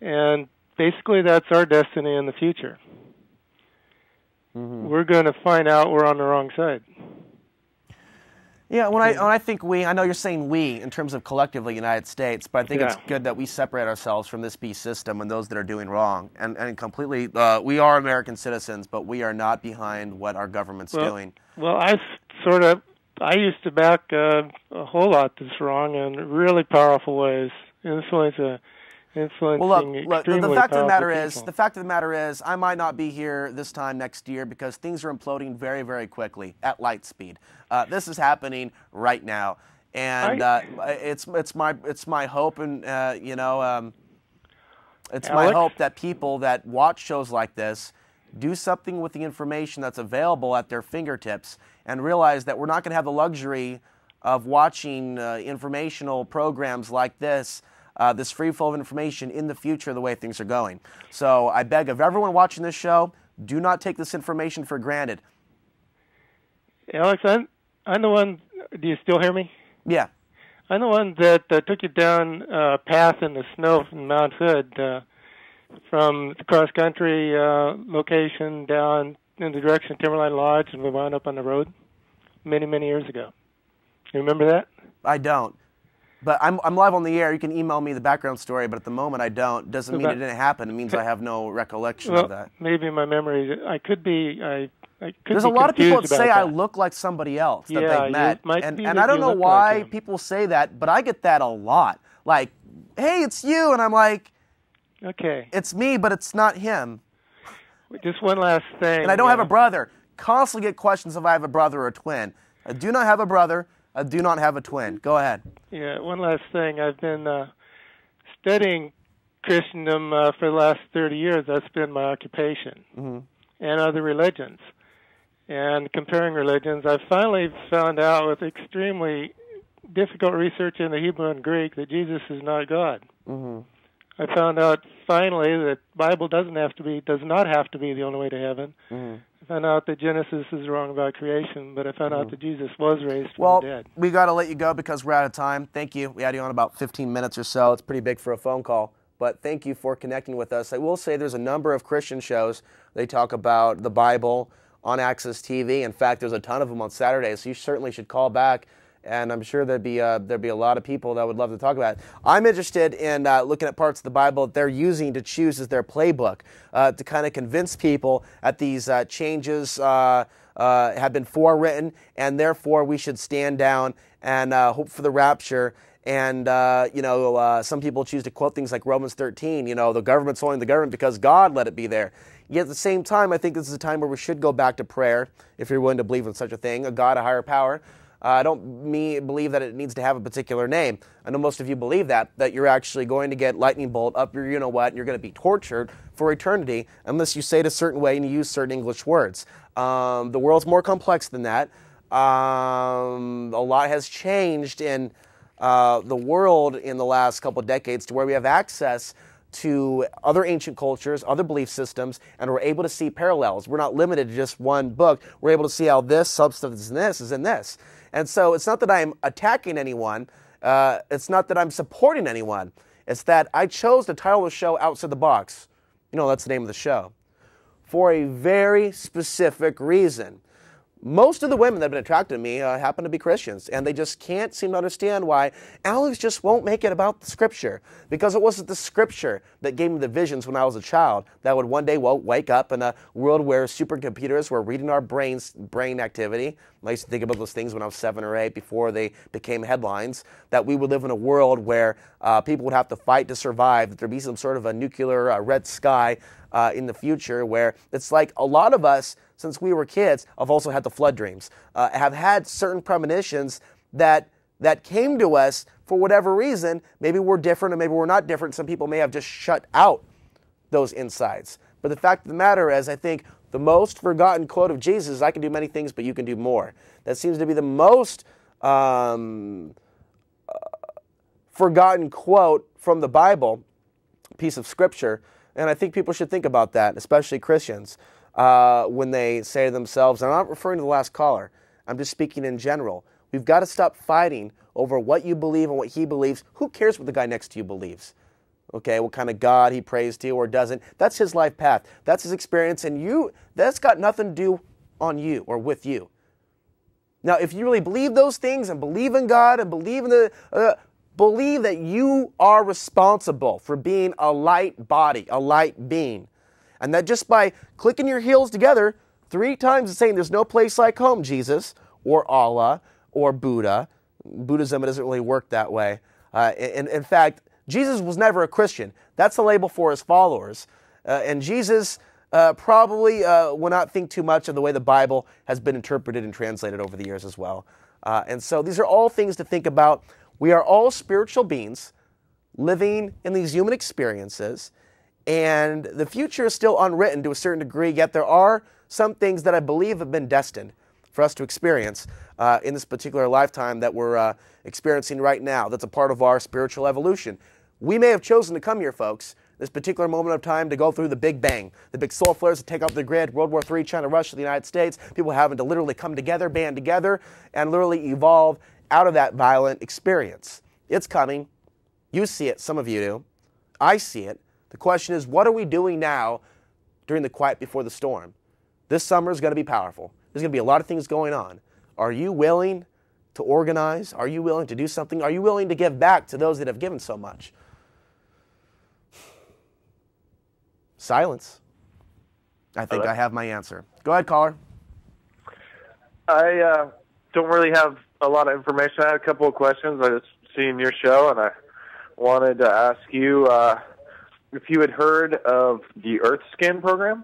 And basically that's our destiny in the future. We're going to find out we're on the wrong side. Yeah, when I think we, I know you're saying we in terms of collectively United States, but I think it's good that we separate ourselves from this beast system and those that are doing wrong. And completely, we are American citizens, but we are not behind what our government's doing. Well, I used to back a whole lot that's wrong in really powerful ways, influencing look, the fact of the matter is, I might not be here this time next year because things are imploding very, very quickly at light speed. This is happening right now, and it's my hope, and it's my hope that people that watch shows like this do something with the information that's available at their fingertips and realize that we're not going to have the luxury of watching informational programs like this. This free flow of information in the future, the way things are going. So I beg of everyone watching this show, do not take this information for granted. Alex, I'm the one, do you still hear me? Yeah. I'm the one that took you down a path in the snow from Mount Hood from the cross-country location down in the direction of Timberline Lodge, and we wound up on the road many, many years ago. You remember that? I don't. But I'm live on the air. You can email me the background story, but at the moment I don't. Doesn't mean it didn't happen. It means I have no recollection of that. Maybe my memory, I could be, I could There's be a lot of people that say that. I look like somebody else that they've met. And I don't know like why people say that, but I get that a lot. Like, hey, it's you. And I'm like, okay, it's me, but it's not him. Just one last thing. And I don't have a brother. Constantly get questions if I have a brother or a twin. I do not have a brother. I do not have a twin. Go ahead. Yeah, one last thing. I've been studying Christendom for the last 30 years. That's been my occupation. And other religions. And comparing religions, I've finally found out with extremely difficult research in the Hebrew and Greek that Jesus is not God. I found out finally that the Bible does not have to be the only way to heaven. I found out that Genesis is wrong about creation, but I found out that Jesus was raised from the dead. Well, we got to let you go because we're out of time. Thank you. We had you on about 15 minutes or so. It's pretty big for a phone call, but thank you for connecting with us. I will say there's a number of Christian shows. They talk about the Bible on Access TV. In fact, there's a ton of them on Saturdays, so you certainly should call back. And I'm sure there'd be a lot of people that would love to talk about it. I'm interested in looking at parts of the Bible that they're using to choose as their playbook to kind of convince people that these changes have been forewritten, and therefore we should stand down and hope for the rapture. And, some people choose to quote things like Romans 13, the government's only the government because God let it be there. Yet at the same time, I think this is a time where we should go back to prayer, if you're willing to believe in such a thing, a God, a higher power. I don't believe that it needs to have a particular name. I know most of you believe that you're actually going to get lightning bolt up your you-know-what, and you're going to be tortured for eternity unless you say it a certain way and you use certain English words. The world's more complex than that. A lot has changed in the world in the last couple of decades to where we have access to other ancient cultures, other belief systems, and we're able to see parallels. We're not limited to just one book. We're able to see how this substance in this is in this. And so it's not that I'm attacking anyone. It's not that I'm supporting anyone. It's that I chose to title the show Outside the Box. That's the name of the show. For a very specific reason. Most of the women that have been attracted to me happen to be Christians, and they just can't seem to understand why Alex just won't make it about the Scripture, because it wasn't the Scripture that gave me the visions when I was a child that would one day wake up in a world where supercomputers were reading our brain activity. I used to think about those things when I was 7 or 8 before they became headlines, that we would live in a world where people would have to fight to survive, that there'd be some sort of a nuclear red sky in the future, where it's like a lot of us, since we were kids, have also had the flood dreams, have had certain premonitions that came to us for whatever reason. Maybe we're different or maybe we're not different. Some people may have just shut out those insights. But the fact of the matter is, I think the most forgotten quote of Jesus is, I can do many things, but you can do more. That seems to be the most forgotten quote from the Bible, piece of Scripture. And I think people should think about that, especially Christians. When they say to themselves, and I'm not referring to the last caller, I'm just speaking in general, we've got to stop fighting over what you believe and what he believes. Who cares what the guy next to you believes? okay, what kind of God he prays to or doesn't. That's his life path. That's his experience, and that's got nothing to do on you or with you. Now, if you really believe those things and believe in God and believe that you are responsible for being a light body, a light being, and that just by clicking your heels together 3 times and saying there's no place like home, Jesus, or Allah, or Buddha. Buddhism doesn't really work that way. In fact, Jesus was never a Christian. That's the label for his followers. And Jesus probably will not think too much of the way the Bible has been interpreted and translated over the years as well. And so these are all things to think about. We are all spiritual beings living in these human experiences, and the future is still unwritten to a certain degree, yet there are some things that I believe have been destined for us to experience in this particular lifetime that we're experiencing right now. That's a part of our spiritual evolution. We may have chosen to come here, folks, this particular moment of time to go through the Big Bang, the big solar flares that take off the grid, World War III, China rush to the United States, people having to literally come together, band together, and literally evolve out of that violent experience. It's coming. You see it. Some of you do. I see it. The question is, what are we doing now during the quiet before the storm? This summer is going to be powerful. There's going to be a lot of things going on. Are you willing to organize? Are you willing to do something? Are you willing to give back to those that have given so much? Silence. I think I have my answer. Go ahead, caller. I don't really have a lot of information. I had a couple of questions. I just seen your show, and I wanted to ask you if you had heard of the EarthSkin program.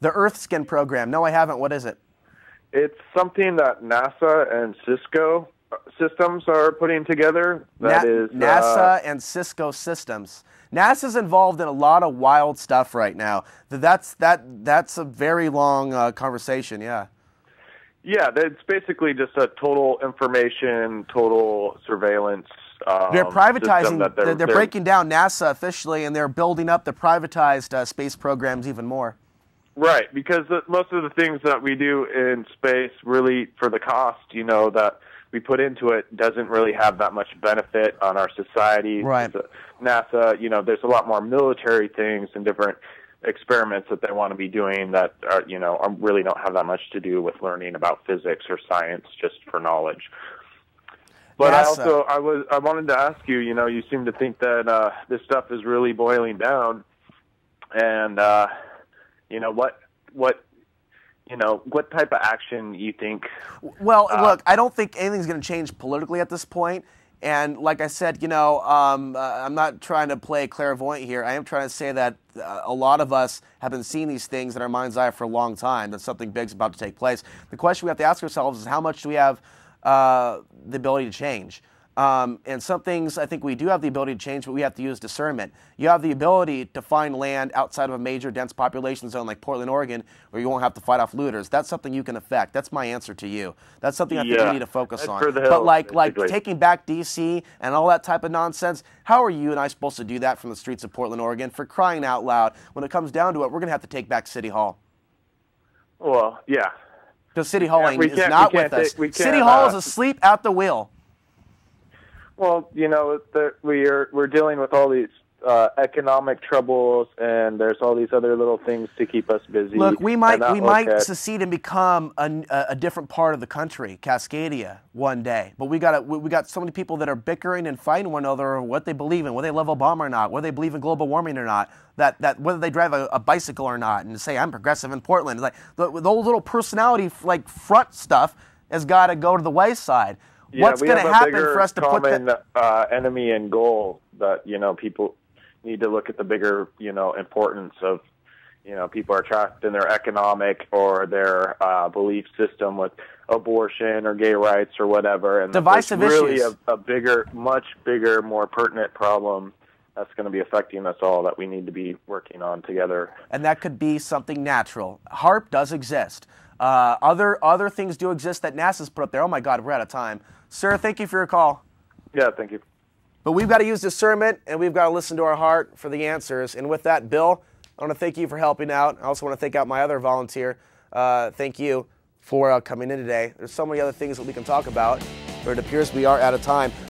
The EarthSkin program. No, I haven't. What is it? It's something that NASA and Cisco Systems are putting together. That is NASA and Cisco Systems. NASA's involved in a lot of wild stuff right now. That's a very long conversation. Yeah. Yeah, it's basically just a total information, total surveillance. They're privatizing. They're breaking down NASA officially, and they're building up the privatized space programs even more. Right, because most of the things that we do in space, really for the cost, that we put into it, doesn't really have that much benefit on our society. Right. NASA, there's a lot more military things and different experiments that they want to be doing that are, really don't have that much to do with learning about physics or science, just for knowledge. But NASA. I wanted to ask you, you seem to think that this stuff is really boiling down, and what type of action you think? Well, look, I don't think anything's going to change politically at this point. And like I said, I'm not trying to play clairvoyant here. I am trying to say that a lot of us have been seeing these things in our mind's eye for a long time, that something big's about to take place. The question we have to ask ourselves is, how much do we have the ability to change? And some things I think we do have the ability to change, but we have to use discernment. You have the ability to find land outside of a major dense population zone like Portland, Oregon, where you won't have to fight off looters. That's something you can affect. That's my answer to you. That's something I think we need to focus on. But like taking back D.C. and all that type of nonsense, how are you and I supposed to do that from the streets of Portland, Oregon? For crying out loud, when it comes down to it, we're going to have to take back City Hall. Well, yeah. Because City Hall is not with us. City Hall is asleep at the wheel. Well, we're dealing with all these economic troubles, and there's all these other little things to keep us busy. Look, we might secede and become a different part of the country, Cascadia, one day. But we got so many people that are bickering and fighting one another over what they believe in, whether they love Obama or not, whether they believe in global warming or not, that whether they drive a bicycle or not, and say I'm progressive in Portland. Like those little personality front stuff has got to go to the wayside. Yeah, what's going to happen for us to put that enemy and goal that people need to look at the bigger importance of people are trapped in their economic or their belief system with abortion or gay rights or whatever, and divisive it's really issues. a bigger, much bigger, more pertinent problem that's going to be affecting us all that we need to be working on together. And that could be something natural. HAARP does exist. Other things do exist that NASA's put up there. Oh my God, we're out of time. Sir, thank you for your call. Yeah, thank you. But we've got to use discernment, and we've got to listen to our heart for the answers. And with that, Bill, I want to thank you for helping out. I also want to thank out my other volunteer. Thank you for coming in today. There's so many other things that we can talk about, but it appears we are out of time.